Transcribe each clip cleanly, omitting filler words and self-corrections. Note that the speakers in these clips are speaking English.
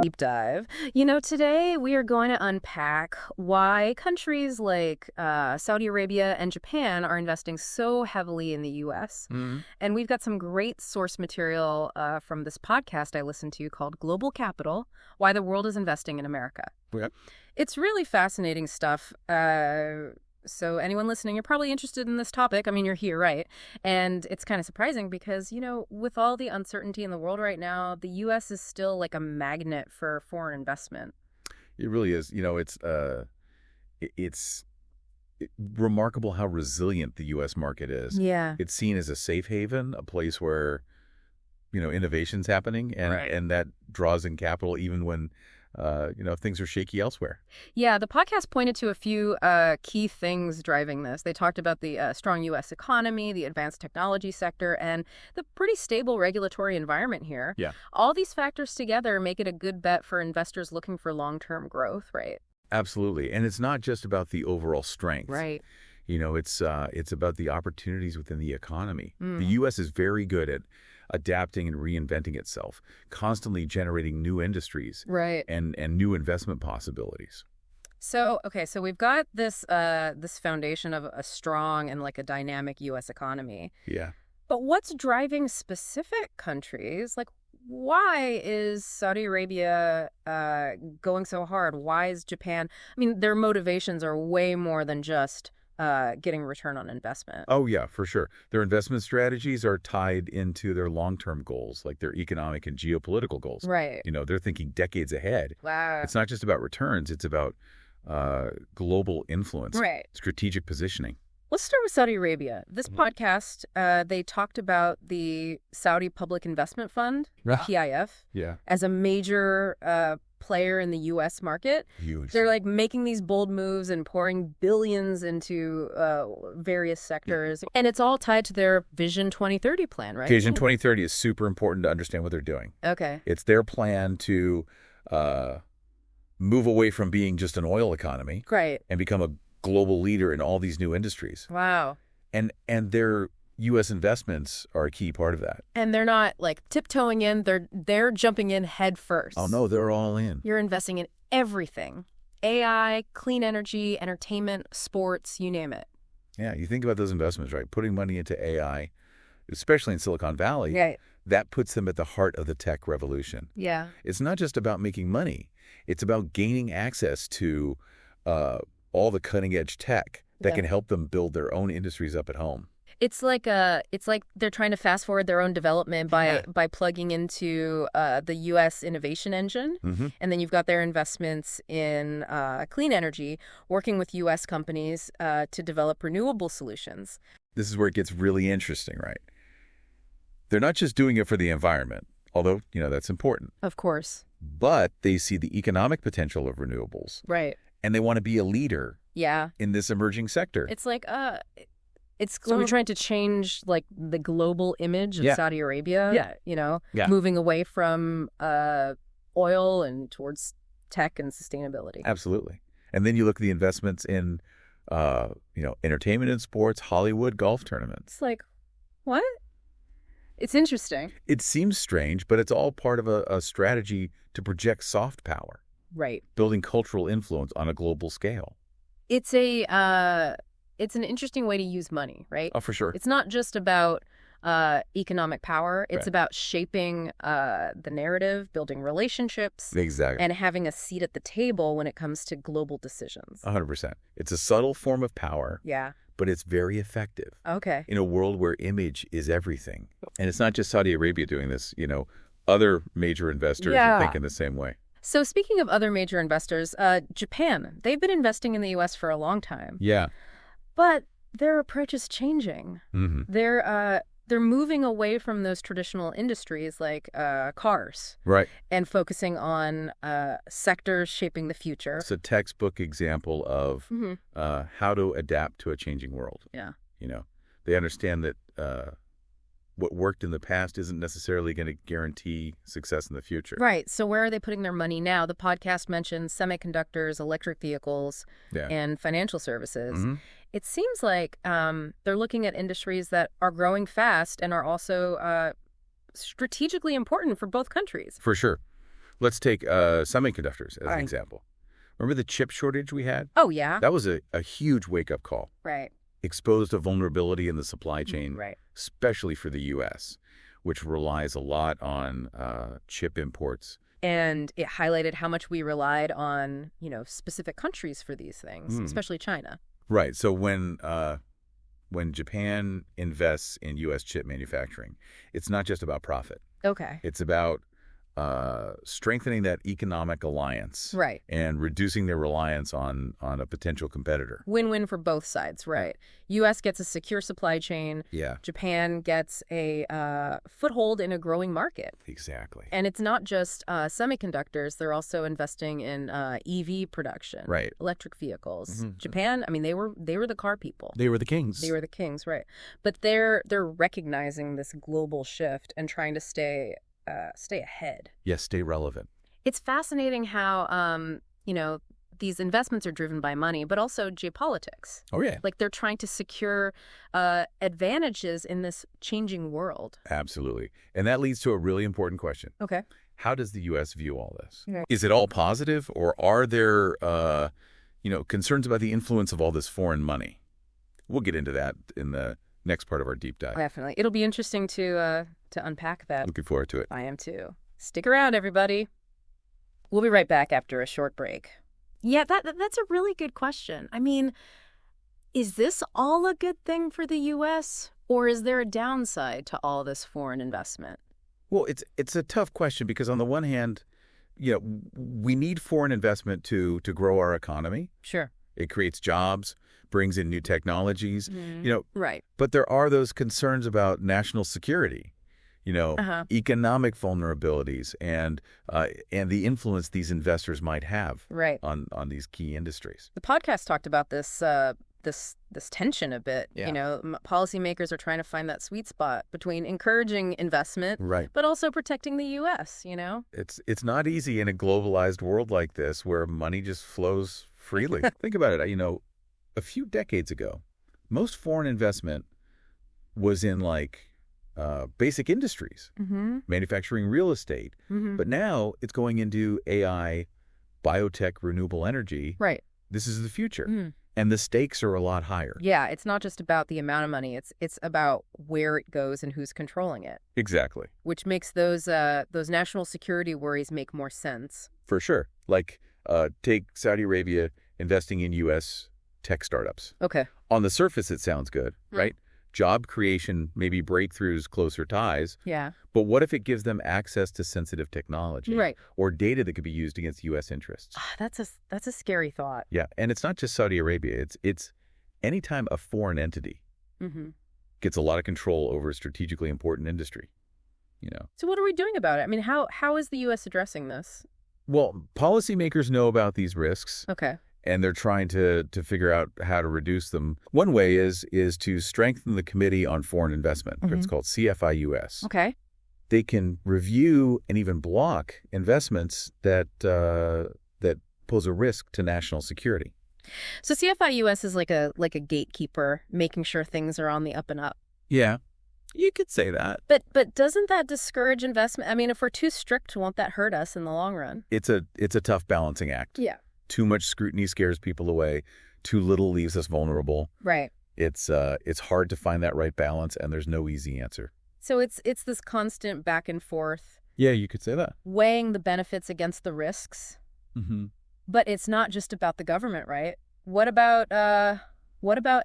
Deep dive. Today we are going to unpack why countries like Saudi Arabia and Japan are investing so heavily in the U.S. And we've got some great source material from this podcast I listened to called Global Capital, Why the World is Investing in America. Yep. It's really fascinating stuff. So anyone listening, you're probably interested in this topic. I mean, you're here, right? And it's kind of surprising because, with all the uncertainty in the world right now, the U.S. is still like a magnet for foreign investment. It really is. It's remarkable how resilient the U.S. market is. Yeah. It's seen as a safe haven, a place where, innovation's happening, and Right. and that draws in capital even when things are shaky elsewhere. Yeah, the podcast pointed to a few key things driving this. They talked about the strong U.S. economy, the advanced technology sector, and the pretty stable regulatory environment here. Yeah. All these factors together make it a good bet for investors looking for long-term growth, right? Absolutely. And it's not just about the overall strength. Right. It's about the opportunities within the economy. Mm. The U.S. is very good at adapting and reinventing itself, constantly generating new industries Right. and new investment possibilities. So we've got this foundation of a strong and like a dynamic U.S. economy. Yeah. But what's driving specific countries? Like, why is Saudi Arabia going so hard? Why is Japan? I mean, their motivations are way more than just getting return on investment. Oh, yeah, for sure. Their investment strategies are tied into their long-term goals, like their economic and geopolitical goals. Right. They're thinking decades ahead. Wow. It's not just about returns. It's about global influence, Right. strategic positioning. Let's start with Saudi Arabia. This podcast, they talked about the Saudi Public Investment Fund, PIF, Yeah. as a major player in the U.S. market. Huge. They're like making these bold moves and pouring billions into various sectors. And it's all tied to their Vision 2030 plan, right? Vision 2030 is super important to understand what they're doing. Okay. It's their plan to move away from being just an oil economy Great. and become a global leader in all these new industries. Wow. And their U.S. investments are a key part of that. And they're not like tiptoeing in, they're jumping in head first. Oh, no, they're all in. You're investing in everything. AI, clean energy, entertainment, sports, you name it. Yeah, you think about those investments, right? Putting money into AI, especially in Silicon Valley, Right. that puts them at the heart of the tech revolution. Yeah. It's not just about making money. It's about gaining access to all the cutting-edge tech that Yeah. can help them build their own industries up at home. It's like they're trying to fast forward their own development by plugging into the U.S. innovation engine, and then you've got their investments in clean energy, working with U.S. companies to develop renewable solutions. This is where it gets really interesting, right? They're not just doing it for the environment, although, that's important, Of course. but they see the economic potential of renewables, Right. and they want to be a leader Yeah. in this emerging sector. It's like so we're trying to change like the global image of Yeah. Saudi Arabia. Yeah. Moving away from oil and towards tech and sustainability. Absolutely. And then you look at the investments in, entertainment and sports, Hollywood, golf tournaments. It's like, what? It's interesting. It seems strange, but it's all part of a strategy to project soft power, Right. building cultural influence on a global scale. It's it's an interesting way to use money, right? Oh, for sure. It's not just about economic power. It's Right. about shaping the narrative, building relationships, Exactly. and having a seat at the table when it comes to global decisions. 100%. It's a subtle form of power, Yeah. but it's very effective Okay. in a world where image is everything. And it's not just Saudi Arabia doing this. Other major investors Yeah. are thinking the same way. So speaking of other major investors, Japan, they've been investing in the U.S. for a long time, Yeah. but their approach is changing. Mm-hmm. They're moving away from those traditional industries like cars Right. and focusing on sectors shaping the future. It's a textbook example of Mhm. how to adapt to a changing world. Yeah. They understand that what worked in the past isn't necessarily going to guarantee success in the future. Right. So where are they putting their money now? The podcast mentions semiconductors, electric vehicles, Yeah. and financial services. Mhm. It seems like they're looking at industries that are growing fast and are also strategically important for both countries. For sure. Let's take semiconductors as an Right. example. Remember the chip shortage we had? Oh, yeah. That was a huge wake-up call. Right. Exposed a vulnerability in the supply chain, Right. especially for the U.S., which relies a lot on chip imports. And it highlighted how much we relied on, specific countries for these things, especially China. Right. So when Japan invests in U.S. chip manufacturing, it's not just about profit. Okay. It's about strengthening that economic alliance, Right. and reducing their reliance on a potential competitor. Win-win for both sides, right? U.S. gets a secure supply chain. Yeah, Japan gets a foothold in a growing market. exactly. And it's not just semiconductors. They're also investing in EV production, Right. electric vehicles. Mhm. Japan, I mean, they were the car people. They were the kings. They were the kings, right? But they're recognizing this global shift and trying to stay ahead. Yes, stay relevant. It's fascinating how these investments are driven by money, but also geopolitics. Oh, yeah. Like they're trying to secure advantages in this changing world. Absolutely. And that leads to a really important question. Okay. How does the U.S. view all this? Right. Is it all positive, or are there, concerns about the influence of all this foreign money? We'll get into that in the next part of our deep dive. Definitely. It'll be interesting to unpack that. Looking forward to it. I am too. Stick around, everybody. We'll be right back after a short break. Yeah, that's a really good question. I mean, is this all a good thing for the U.S., or is there a downside to all this foreign investment? Well, it's a tough question because on the one hand, we need foreign investment to grow our economy. Sure. It creates jobs, brings in new technologies, Right. but there are those concerns about national security, economic vulnerabilities, and the influence these investors might have Right. on these key industries. The podcast talked about this this tension a bit. Yeah. Policymakers are trying to find that sweet spot between encouraging investment, Right. but also protecting the U.S., It's not easy in a globalized world like this where money just flows freely. Think about it. A few decades ago, most foreign investment was in basic industries, manufacturing, real estate. But now it's going into AI, biotech, renewable energy. Right. This is the future. And the stakes are a lot higher. Yeah, it's not just about the amount of money. It's about where it goes and who's controlling it, Exactly. which makes those national security worries make more sense. For sure. Take Saudi Arabia investing in U.S. tech startups. Okay. On the surface, it sounds good, right? Job creation, maybe breakthroughs, closer ties. Yeah. But what if it gives them access to sensitive technology? Right. Or data that could be used against U.S. interests? That's a scary thought. Yeah. And it's not just Saudi Arabia. It's anytime a foreign entity gets a lot of control over a strategically important industry, So what are we doing about it? I mean, how is the U.S. addressing this? Well, policymakers know about these risks. Okay. And they're trying to figure out how to reduce them. One way is to strengthen the Committee on Foreign Investment. It's called CFIUS. Okay. They can review and even block investments that pose a risk to national security. So CFIUS is like a gatekeeper, making sure things are on the up and up. Yeah, you could say that. But doesn't that discourage investment? I mean, if we're too strict, won't that hurt us in the long run? It's a tough balancing act. Yeah. Too much scrutiny scares people away. Too little leaves us vulnerable. Right. It's hard to find that right balance, and there's no easy answer. So it's this constant back and forth. Yeah, you could say that. Weighing the benefits against the risks. But it's not just about the government, right? What about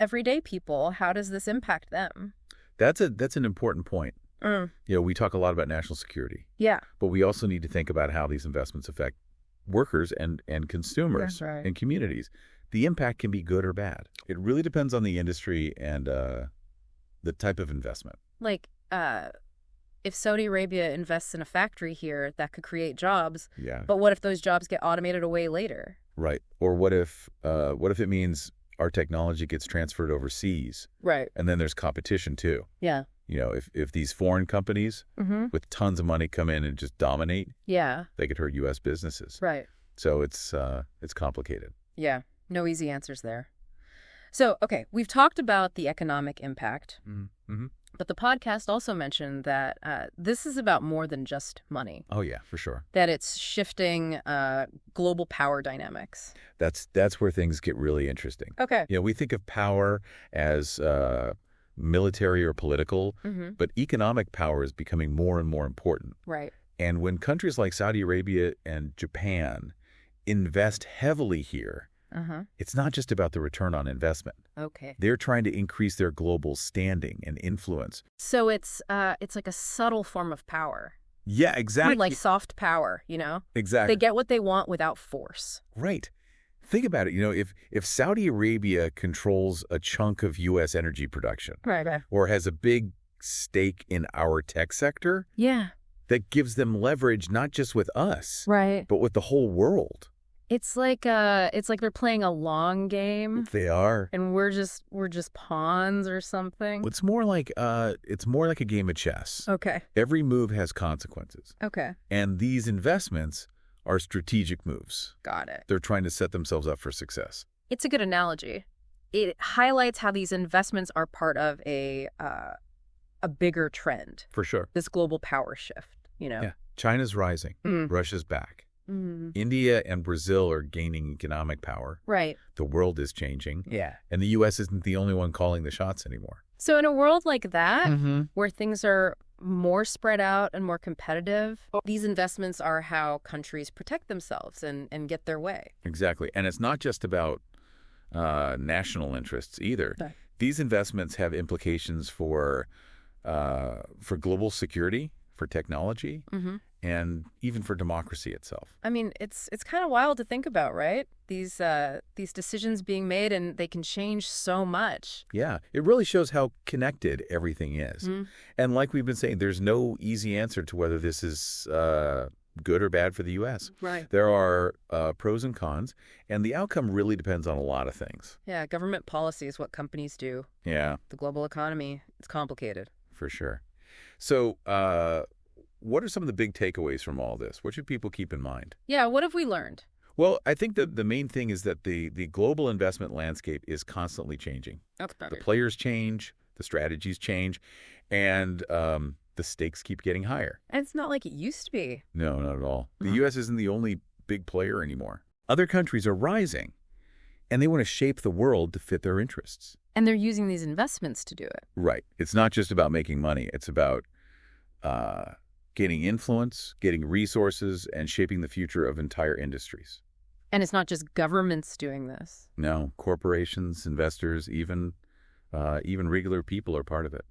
everyday people? How does this impact them? That's an important point. We talk a lot about national security. Yeah. But we also need to think about how these investments affect workers and consumers right. and communities. The impact can be good or bad. It really depends on the industry and the type of investment. If Saudi Arabia invests in a factory here, that could create jobs. Yeah. But what if those jobs get automated away later? Right. Or what if it means our technology gets transferred overseas? Right. And then there's competition too. Yeah. If these foreign companies with tons of money come in and just dominate, they could hurt U.S. businesses. Right. So it's complicated. Yeah. No easy answers there. So, okay, we've talked about the economic impact. But the podcast also mentioned that this is about more than just money, Oh, yeah, for sure. that it's shifting global power dynamics. That's where things get really interesting. Okay. We think of power as military or political, but economic power is becoming more and more important. Right. And when countries like Saudi Arabia and Japan invest heavily here, it's not just about the return on investment. Okay. They're trying to increase their global standing and influence. So it's like a subtle form of power. Yeah, Kind exactly. of like soft power, you know? Exactly. They get what they want without force. Right. Think about it. If Saudi Arabia controls a chunk of U.S. energy production Right. or has a big stake in our tech sector, Yeah. that gives them leverage not just with us, Right. but with the whole world. It's like they're playing a long game They are. and we're just pawns or something. It's more like a game of chess. Okay. Every move has consequences. Okay. And these investments are strategic moves. Got it. They're trying to set themselves up for success. It's a good analogy. It highlights how these investments are part of a bigger trend. For sure. This global power shift, you know. Yeah. China's rising. Russia's back. India and Brazil are gaining economic power. Right. The world is changing. Yeah. And the U.S. isn't the only one calling the shots anymore. So in a world like that, where things are more spread out and more competitive, these investments are how countries protect themselves and get their way. Exactly. And it's not just about national interests either. No. These investments have implications for global security, for technology, and even for democracy itself. I mean, it's kind of wild to think about, right? These decisions being made, and they can change so much. Yeah, it really shows how connected everything is. And like we've been saying, there's no easy answer to whether this is good or bad for the U.S. Right. There are pros and cons, and the outcome really depends on a lot of things. Yeah, government policy is what companies do. Yeah. The global economy, it's complicated. For sure. So what are some of the big takeaways from all this? What should people keep in mind? Yeah, what have we learned? Well, I think the main thing is that the global investment landscape is constantly changing. Okay. The players change, the strategies change, and the stakes keep getting higher. And it's not like it used to be. No, not at all. The U.S. isn't the only big player anymore. Other countries are rising, and they want to shape the world to fit their interests. And they're using these investments to do it. Right. It's not just about making money. It's about gaining influence, getting resources, and shaping the future of entire industries. And it's not just governments doing this. No, corporations, investors, even regular people are part of it.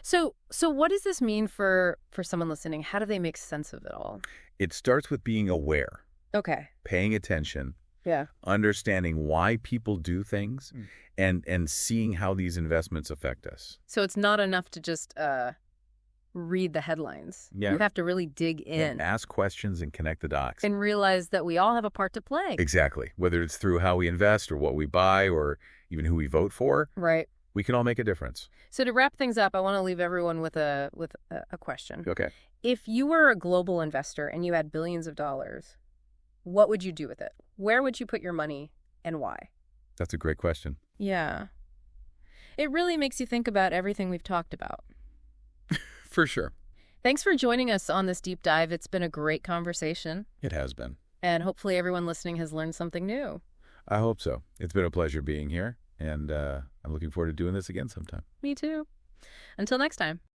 So what does this mean for someone listening? How do they make sense of it all? It starts with being aware, Okay. paying attention, Yeah. understanding why people do things, and seeing how these investments affect us. So it's not enough to just read the headlines. Yeah. You have to really dig in And ask questions and connect the dots. and realize that we all have a part to play. Exactly. Whether it's through how we invest or what we buy or even who we vote for, Right. we can all make a difference. So to wrap things up, I want to leave everyone with a question. Okay. If you were a global investor and you had billions of dollars, what would you do with it? Where would you put your money and why? That's a great question. Yeah. It really makes you think about everything we've talked about. For sure. Thanks for joining us on this deep dive. It's been a great conversation. It has been. And hopefully everyone listening has learned something new. I hope so. It's been a pleasure being here, and I'm looking forward to doing this again sometime. Me too. Until next time.